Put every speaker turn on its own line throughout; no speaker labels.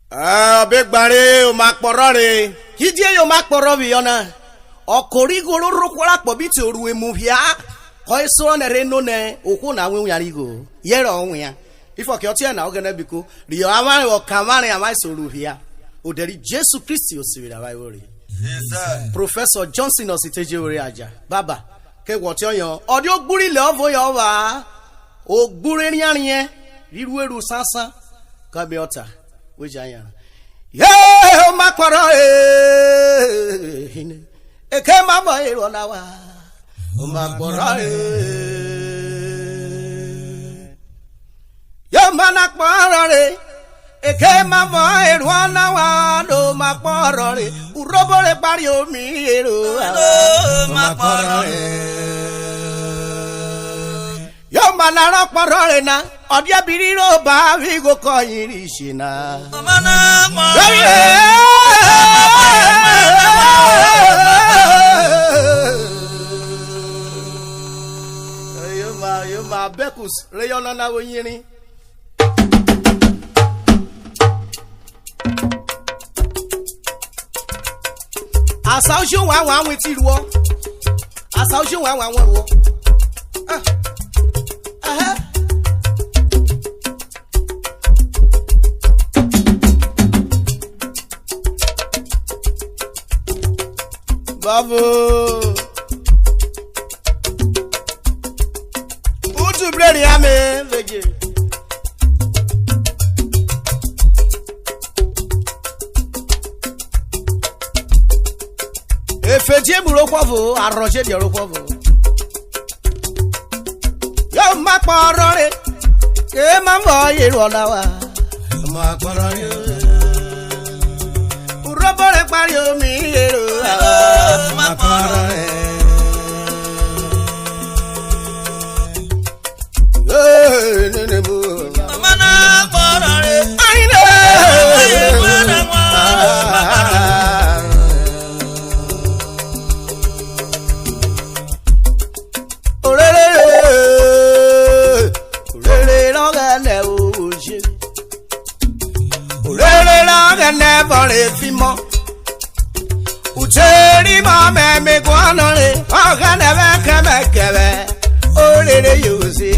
Big Barry, o Macporore. He did your Macporoviona. O Corrigo Roquara Pobito Ruemovia. Hoyson and Renone, Okuna Wuyarigo. Yeronia. If I can't now, gonna be cool. The Amani or Kamani am I so here. O there is Jesus Christ, you see, I worry.
Yes, sir.
Professor Johnson or Sitejuri Aja. Baba. Ke what your audio buri love your o burenian Riru Sasa Kabiota, which I am. Yeah, Macquara. It came up by 1 hour. Macquara. Your Manacquara. It came up by 1 hour. No Macquara. Urhobo Barrio me. Macquara. Yo manara parolena, odia biriro ba vigo koyirishina. You ma bekus, reyona na wonyini. Asauju wa weti ruo. Asauju wa ruo. Babu Utu bredi ame veje Efeje burokwavo arroje di orokwavo Yo makporore ke mambo yiru olawa makporore Urhobo le pari omi yiru makporore nene bu mana porore aine Never if him more. Uteri mama me guanore, I can never come back. Oh, lady, you see it.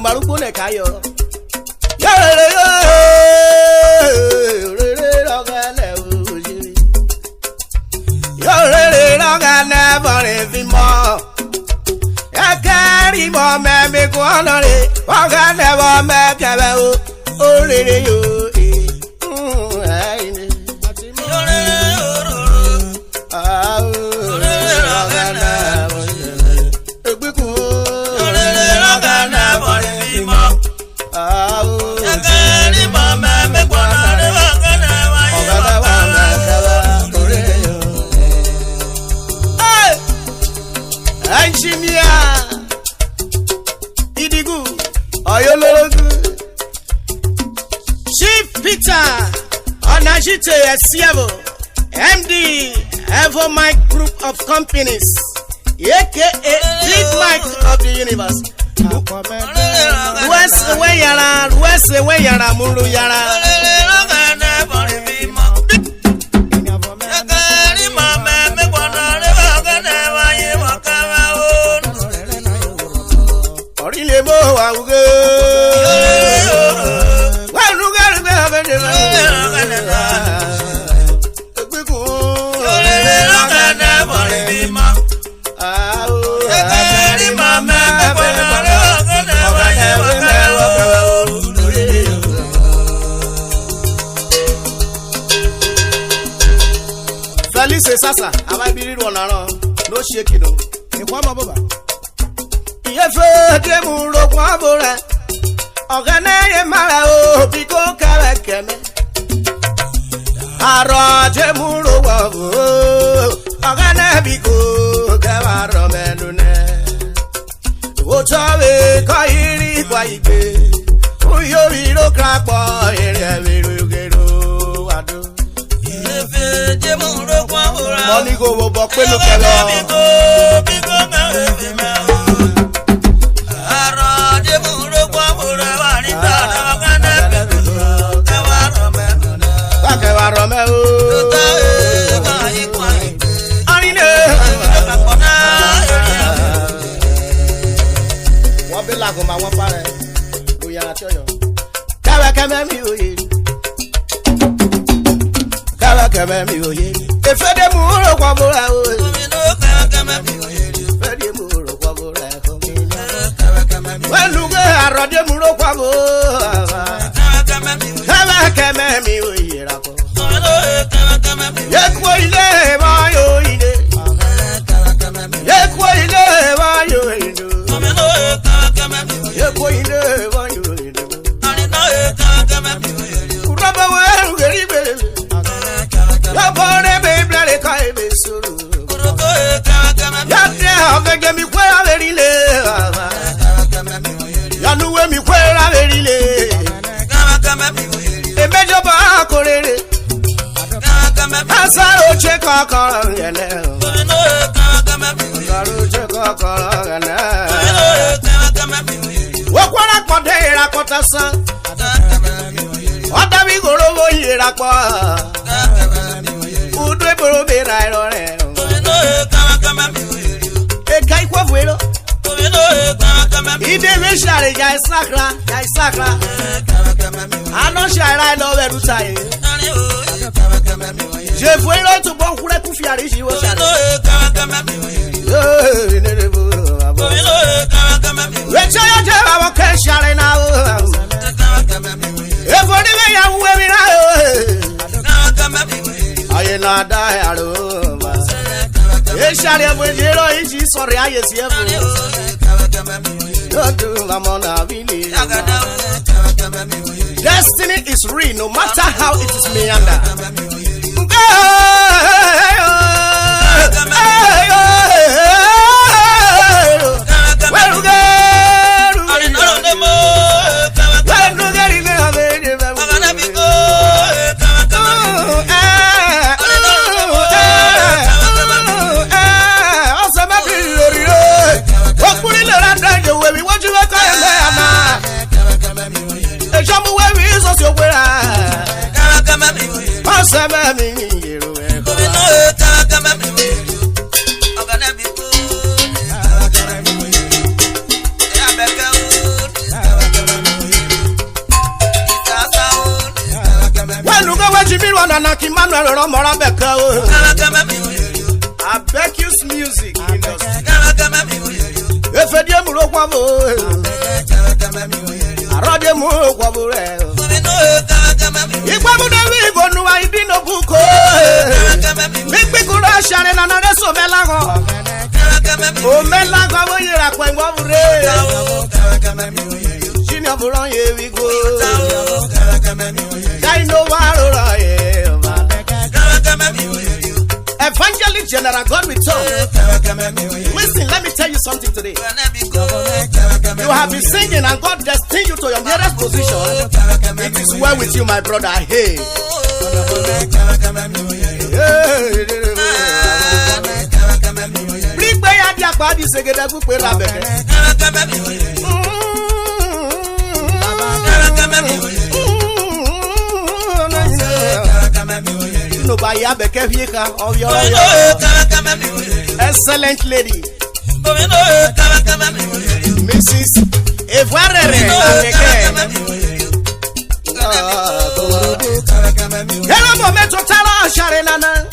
Marugo ne kayo MD Evo Mike Group of Companies, aka Big Mike of the Universe. West Wayara Mulu Yara. Felice Sasa, am I be one around? No shaking. Yefe demu ro kwa bora. Ogane mara o biko kara keme. Aro demu ro igbe. Uyo iro krapọ ere wero gero ado.
Ovedje muro kwa ora.
Money go wo bo pe lo kelo.
Bigo me me. Arode muro kwa ora wa ni ta na kana bigo.
Wa rome o. Arine. Wọ́n bí làgùn máa wọ́n parẹ́. Oya àti ọyọ. Kẹ́wẹ́ kẹ́mẹ́ mi òye. Kẹ́wẹ́ kẹ́mẹ́ mi òye. Efede mu ro kwa bora o. Efede mu ro kwa bora o. Weluge arode mu ro kwa bora. Kẹ́wẹ́ kẹ́mẹ́ mi òye rakọ. Yekwo ile ma yo ile. Yekwo ile ma yo ile. Yekwo ile ma yo ile. Urhobo geribe. Yabore be blare kai be suru. Yate avege mi kwera verile. Yanuwe mi kwera verile. Emejo ba korere. Asaro che kakara yele. Asaro che kakara yele. Wokwara kode ira kotasa. Odabi gorowo ira pa. Udwe boro be ra irore. E kai kwa vuelo. Ide we share ya sakra. Ano share no we rutai. Je vuelo to bon kure ku fiari ji wo share. We chaya je wa ke share na o. E boni we ya we mi na o. Aye na da ya ro. E share mo je ro iji sori aye si e fu. Do la mona vili. Destiny is real no matter how it is meander. I beg you music Efedie mu ro kwa bo Arode mu ro kwa bo re Igba mu de wi go nu wa ibi no buko Mi pe ko ra share na na reso melago O melago wo yira kwa ngwa bure Jini oburon ye wi go Dai no wa ro ra ye Evangelist General God will tell. Listen, let me tell you something today. You have been singing and God destined you to your nearest position. It is well with you, my brother. Hey. Excellent lady, Mrs. Evarere. Hello, momento tala sharenana.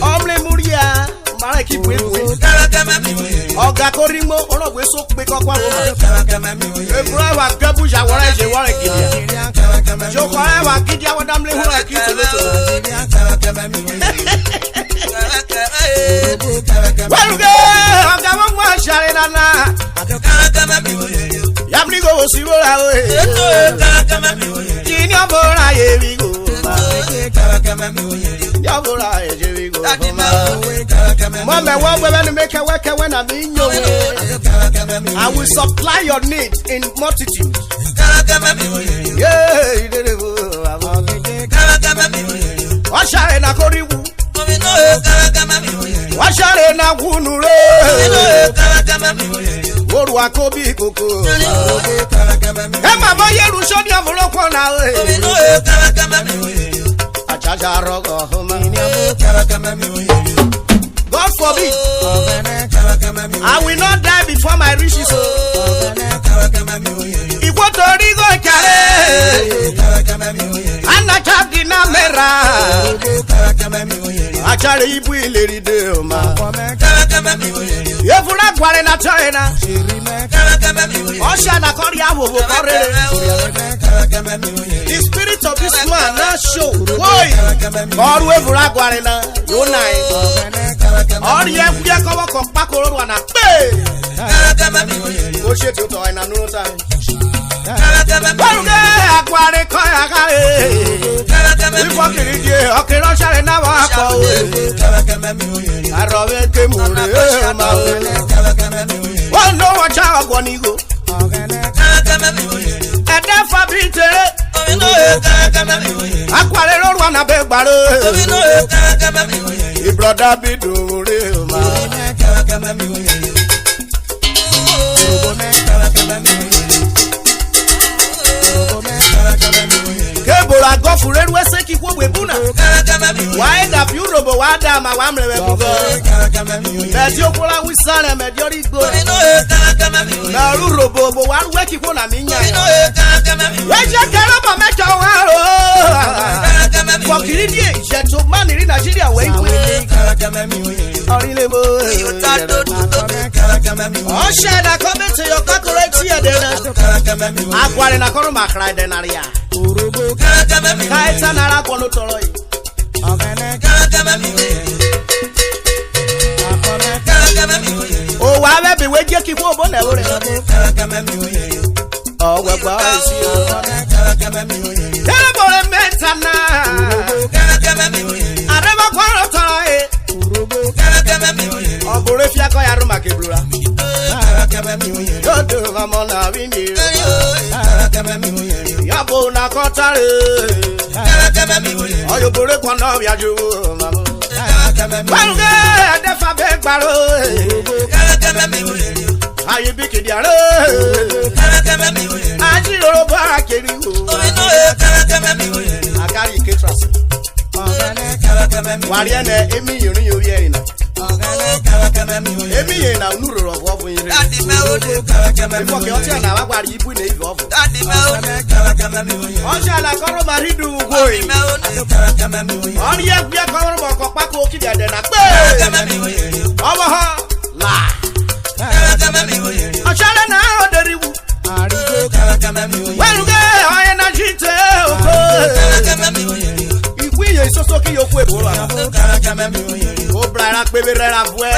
Omle muria, mara kipwe. Oga korimo, onogwe so pe kokwa wo. Ebra wa gabuja wora je wora kidia. Jokwa wa kidia wadamle hura kitolo. Waluge, oga mwa sharenana. Yamni go siwora we. Jini obora ye we go. Yabora ye we go. Mama, one woman make a work when I'm in your way. I will supply your need in multitude. Yeah, Washa na koribu. Washa na wunure. Oru akobi koko. Ema boye rushoni amuloko na we. Achaja rogo homa. God forbid. I will not die before my riches. Ikotorigo kare. Anaka na mera. Achare ibu ileri de oma. Yefura kware na China. Osha na kori awowo kore. The spirit of this man now show. Why? God yefura kware na yonai. Ori yefura kowo ko pakoro wa na pe. O se ti o to ina nuru time. Akware ko akare. Ifo kirije okiro share na wa ko. Arowe ke mure ma. Oh no wa cha ogoni go. Ede fabite. Akware ro wa na be gbaro. I brother be do re ma. Kebora go fure we se ki kwo webuna. Why da Urhobo wa da ma wa mrewe bugo. Be ti okura wi sare me di ori go. Na Urhobo bo wa we ki kwo na mi nya. We je kero bo me jo wa ro. For kiridi e je to man ri Nigeria we we. Ori le mo. O sheda come to your correct here there. Akware na koru makra de na ria. Kaita nara kono toro yi. O wa be bi we je ki fo bo na ore. O we gba isi o. Tell bo le metana. Areba kwaro toro yi. O bore fi akoya ru makebrura. Dodo mamona wini. Yabo na kotare. Oyo bore kwa na biaju mamo. Wange defa be gbaro. Ayi biki diare. Aji Urhobo akeri o. Akari ketrasi. Wari ene emi yirin yo ye ina. Emi ye na unuro of yin. Before ke oti na wa gbari ibu na ive of. Osha la koro maridu goi. Ori ye gbe koro mo ko pako ki dede na pe. Owo ha la. Osha la na oderiwu. Weruge oye na jite oko. Ikwiye soso ki yoku eboro. O brara pebe rera vue.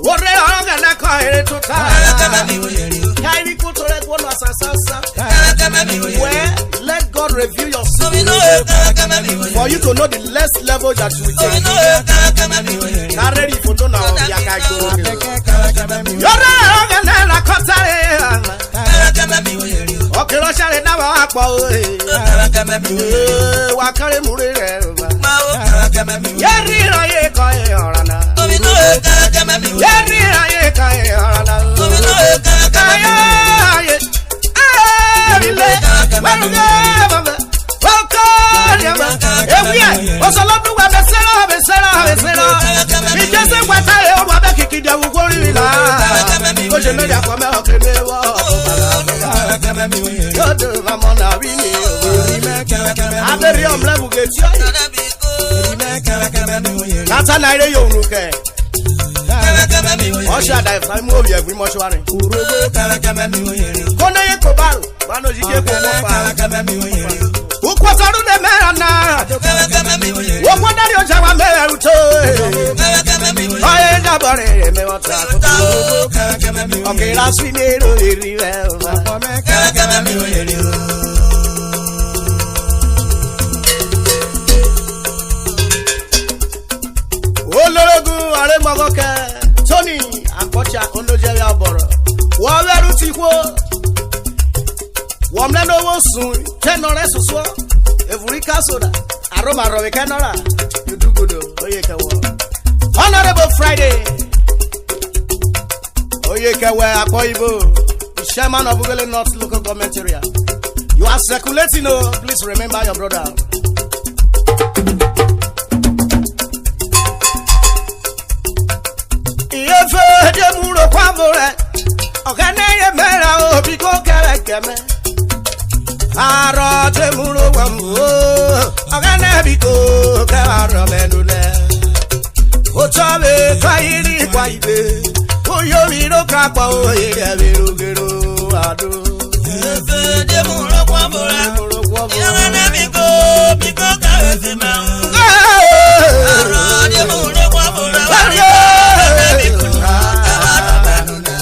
Ore oga na ko ere tota. Kairi kutore gwono asasasa. Where let God review your sin for you to know the less level that you will take. Carry photo now yaka go. Ore oga na kotare. Okay, lo share na wa po. Wa kare mure re. Yeri ra ye ko e orana. Yeri ra ye ko e orana. Aye. Abile. Waruga baba. Wako yaba. Ewiye. Osolodu wa besera. Mi jese kwatare o wa be kikide wu gori la. O je no ya ko me o keme wo. Dodo mamona wini. Aberi omle bugeti. Kata na ire yo nuke. Osha da ifai mu obi every mortuary. Kone ye ko baro, bano jike ko fa. Ukwasaru de mera na. Wo dari oja wa mera uto. Oye da bore me wata. Okay, last we need to river. soon, Kenore Suso, Evrika Soda, Aroma Rowe Kenora, you do good, Honorable Friday, Oyekawa Akoibo, the chairman of Ugele North Local Government Area. You are circulating, please remember your brother. Keme aro te muro wambo agane biko karo menule ochabe kairi kwaibe oyomi kapa oyere berugero ado
te muro wambo agane biko karo sema aro te muro wambo agane biko karo menule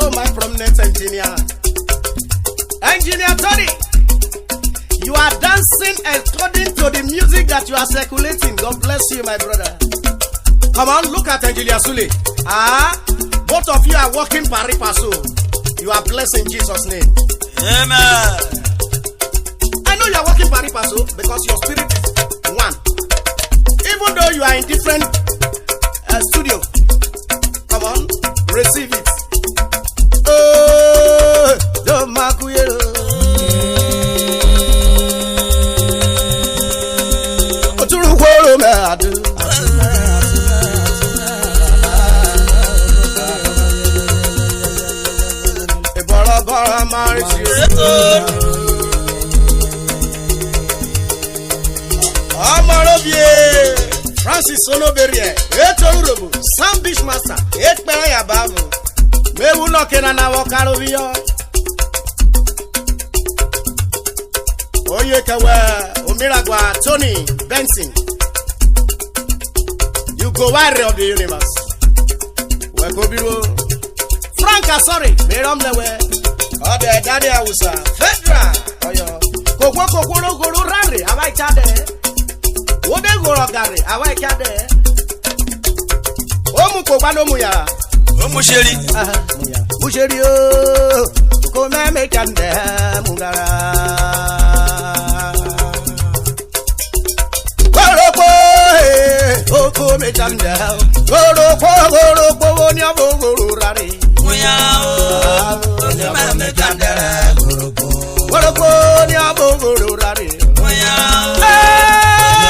Oh, my prominent engineer. Engineer Tony, you are dancing according to the music that you are circulating. God bless you, my brother. Come on, look at Engineer Sule. Both of you are walking pari paso. You are blessed in Jesus' name.
Amen.
I know you are walking pari paso because your spirit is one. Even though you are in different studio. Come on, receive it. Oh, don't mark you. Francis Onoberie, Urhobo, Sam Bishmaster, Ekpere Babu. Me will not get an hour carovio. Oyekawa, Omiragua, Tony, Benson. You go warrior of the universe. Wekobiro. Franca, sorry, Merom the way. Oh, the daddy Awusa, Fedra. Oyo. Koko Guru Rari, have I chatted? What they go up there? I like it. Omuko bano muya.
Omusheri.
Musheri o. Kome me kande mungara. Goroko. Oko me kande. Goroko woni abogoro rari.
Muya o. Kome me kande.
Goroko ni abogoro rari.
Muya o.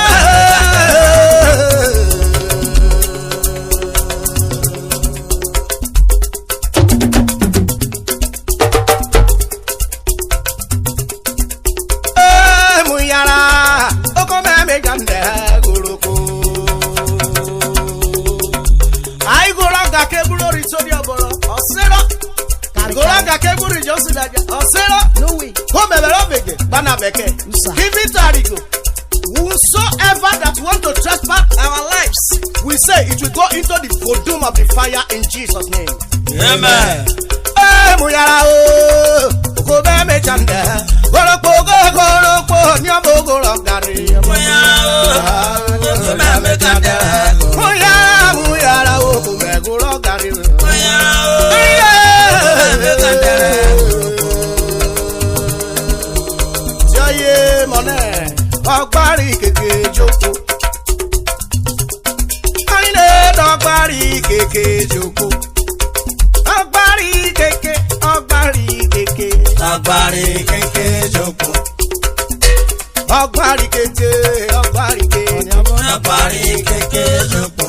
Give it a go. Whosoever that want to trespass our lives, we say it will go into the doom of the fire in Jesus' name.
Amen.
Ọgbari keke joko. Ayine ọgbari keke joko. Ọgbari keke joko. Ọgbari keke joko.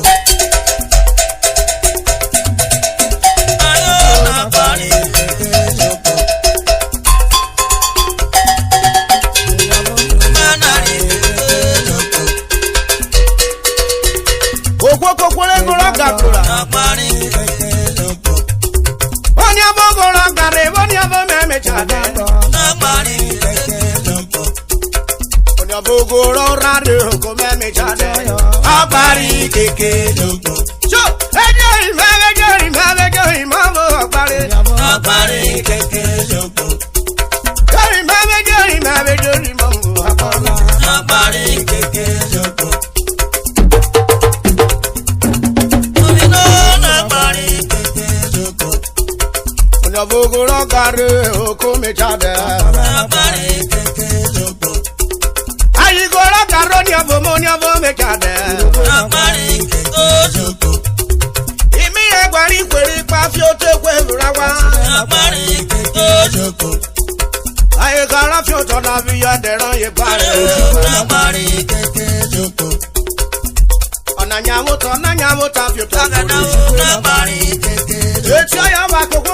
Bogoro radio come me jade. Abari keke joko.
Agbárí kékeré ṣoko. Agbárí kékeré ṣoko. Omi náà agbárí kékeré ṣoko.
Nyabogoro gare oko mechade.
Agbárí kékeré ṣoko.
Ayigoro garo nyabo mechade.
Agbárí kékeré ṣoko.
Imi egbari kweri pa fi o te kwe rawa.
Agbárí kékeré ṣoko.
Ayigara fi o to na fi ya deran ye pare.
Agbárí kékeré ṣoko.
Onanyawo ta fi o to
Agadawo agbárí kékeré ṣoko.
Eti oya wa koko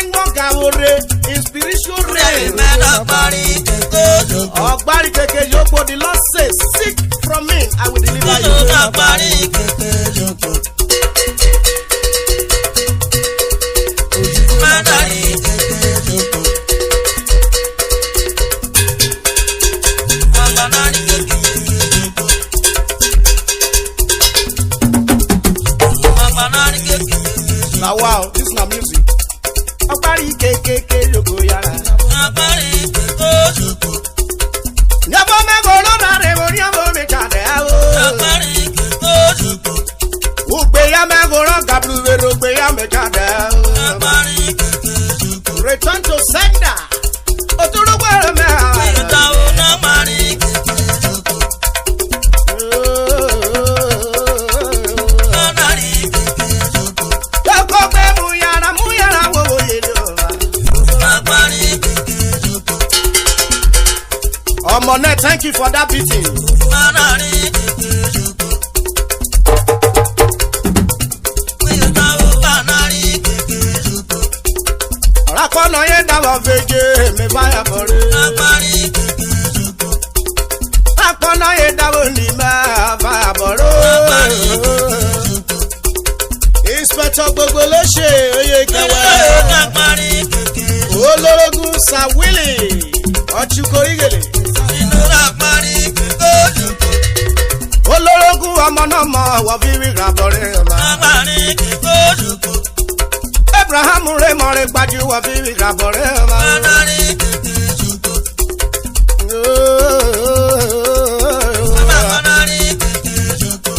ngbo gawore inspiration rain.
Agbárí kékeré ṣoko.
Ogbari keke yoko the Lord says seek from me I will deliver you.
Agbárí kékeré ṣoko. Agbárí kékeré ṣoko. Agbárí kékeré ṣoko. Agbárí kékeré ṣoko.
Now wow, this is not music. Ogbari keke yoko yara.
Agbárí kékeré ṣoko.
Nyabo me go lo na re mo nyabo me chade awo.
Agbárí kékeré ṣoko.
Ugbe ya me go ro gablu we ro gbe ya me chade awo.
Agbárí kékeré ṣoko.
Return to sender. Otoro gwere me.
Ìyọ̀tàwó agbárí kékeré ṣoko. Agbárí kékeré ṣoko.
Yoko gbe mu yara wo ye lo.
Agbárí kékeré ṣoko.
Omone, thank you for that beating.
Agbárí kékeré ṣoko. Ìyọ̀tàwó agbárí kékeré ṣoko.
Rakono ye dawo veje me fire for it.
Agbárí kékeré ṣoko.
Rakono ye dawo ni ma fire for
Agbárí kékeré
it.
ṣoko.
Inspector gbogbo lo se oye Kevwe.
Agbárí kékeré ṣoko.
Olorogun Sawili. Ochukorigele.
Inú agbárí kékeré ṣoko.
Olorogun ọmọnọmọ wọ fi rí rabọrẹ ọba.
Agbárí kékeré ṣoko.
Abraham rẹ mọrẹ gbajú wọ fi rí rabọrẹ ọba.
Agbárí kékeré ṣoko. Agbárí kékeré ṣoko.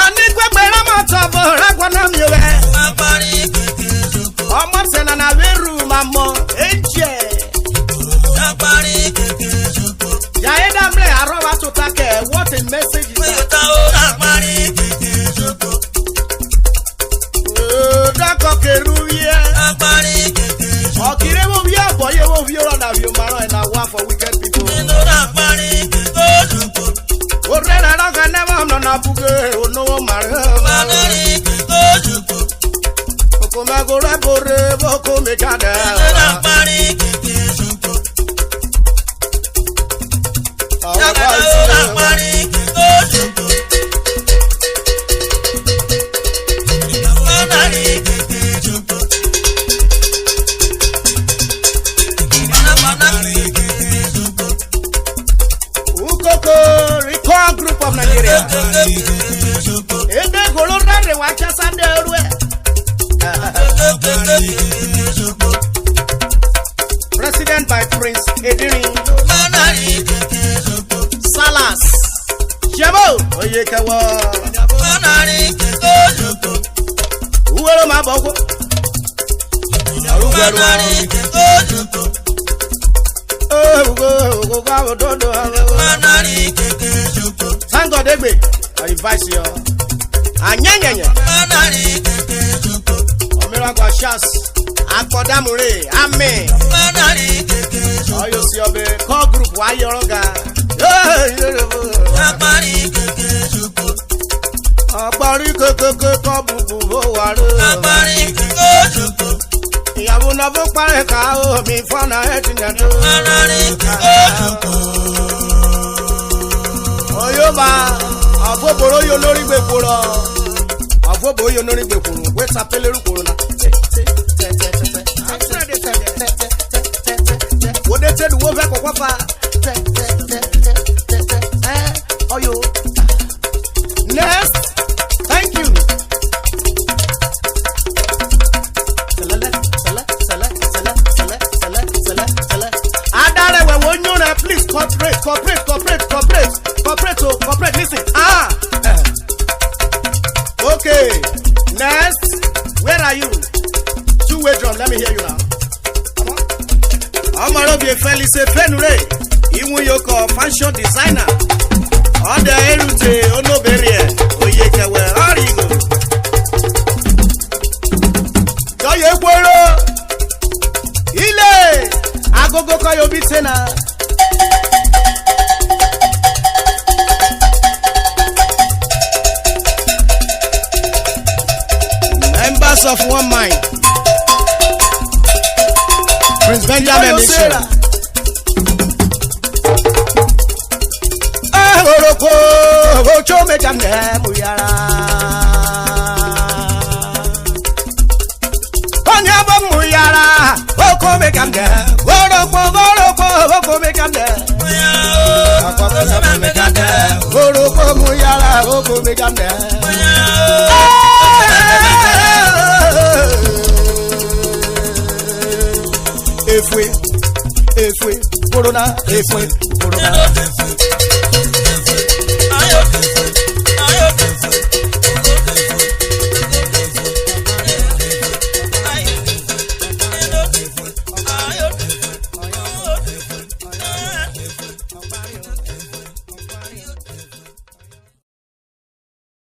Onígbẹgbẹ rámọtọ bọ rágbọnà mi rẹ.
Agbárí kékeré ṣoko.
Ọmọ sẹnà na wẹrù mamọ ẹnjẹ.
Agbárí kékeré ṣoko.
Yàyé dàmlẹ̀ àrọ́wá tó takẹ̀ what a message is that.
Ìyọ̀tàwó agbárí kékeré ṣoko.
Dákọ̀ kẹrù yẹ.
Agbárí kékeré ṣoko.
Ọ̀kìrẹ́ wo bí àbọ̀ yẹ wo bí ọ̀rọ̀ dàbí o máa rán ẹ̀ náà wá for wicked people.
Inú agbárí kékeré ṣoko.
Òrẹ́ rẹ̀ lọ́kàn nẹ́wọ̀ ọ̀nà náà bùgẹ́ olówó màrẹ́.
Agbárí kékeré ṣoko.
Oko mẹ́go rẹ̀ bòrè bókó mi jáde.
Inú agbárí kékeré ṣoko. Agadawo agbárí kékeré ṣoko. Agbárí kékeré ṣoko. Agbárí kékeré ṣoko.
Ukoko Recall Group of Nigeria.
Agbárí kékeré ṣoko.
Ede golo rẹ̀ wá kẹ́sà dé eru ẹ̀.
Agbárí kékeré ṣoko.
President by Prince Edirin.
Agbárí kékeré ṣoko.
Salas. Jebo oye Kevwe.
Agbárí kékeré ṣoko.
Uwero ma bọ̀ kó.
Agbárí kékeré ṣoko.
Ugo gáwó dodo.
Agbárí kékeré ṣoko.
Thank God Egbe. I advise you. Anyenyenye.
Agbárí kékeré ṣoko.
Omiragwa Shas. Akpọ̀dámúre. Amen.
Agbárí kékeré ṣoko.
Ọyọ sí ọbẹ̀ call group wa yọrọ ga.
Agbárí kékeré ṣoko.
Ọ̀pọ̀rí kékeré kọ́ bùbù bó wà rẹ̀.
Agbárí kékeré ṣoko.
Ìyàwó náà fún parẹ́ ká omi fọ́nà ẹ̀ ti yàn tó.
Agbárí kékeré ṣoko.
Oyó bá àfọ́bòrò yóò lórí gbèkúrọ̀. Àfọ́bòrò yóò lórí gbèkúrọ̀. Wẹ́sà pélérù kúrò náà. Wòde tẹ́lu wo fẹ́ kọ̀kọ́ fa. Ọyọ. Next, thank you. hear you now. Omarobi Felice Fenure, Imuyoko fashion designer. Ode Erute Onoberie, Oyekewe Origo. Doye Gworo. Ile agogo koyo bitena. Members of one mind. Prince Benjamin Mission. Oroko ocho mekande muyara. Onyabo muyara oko mekande. Oroko oko mekande. Akwa mekande. Oroko muyara oko mekande. Efwe, corona, efwe, corona.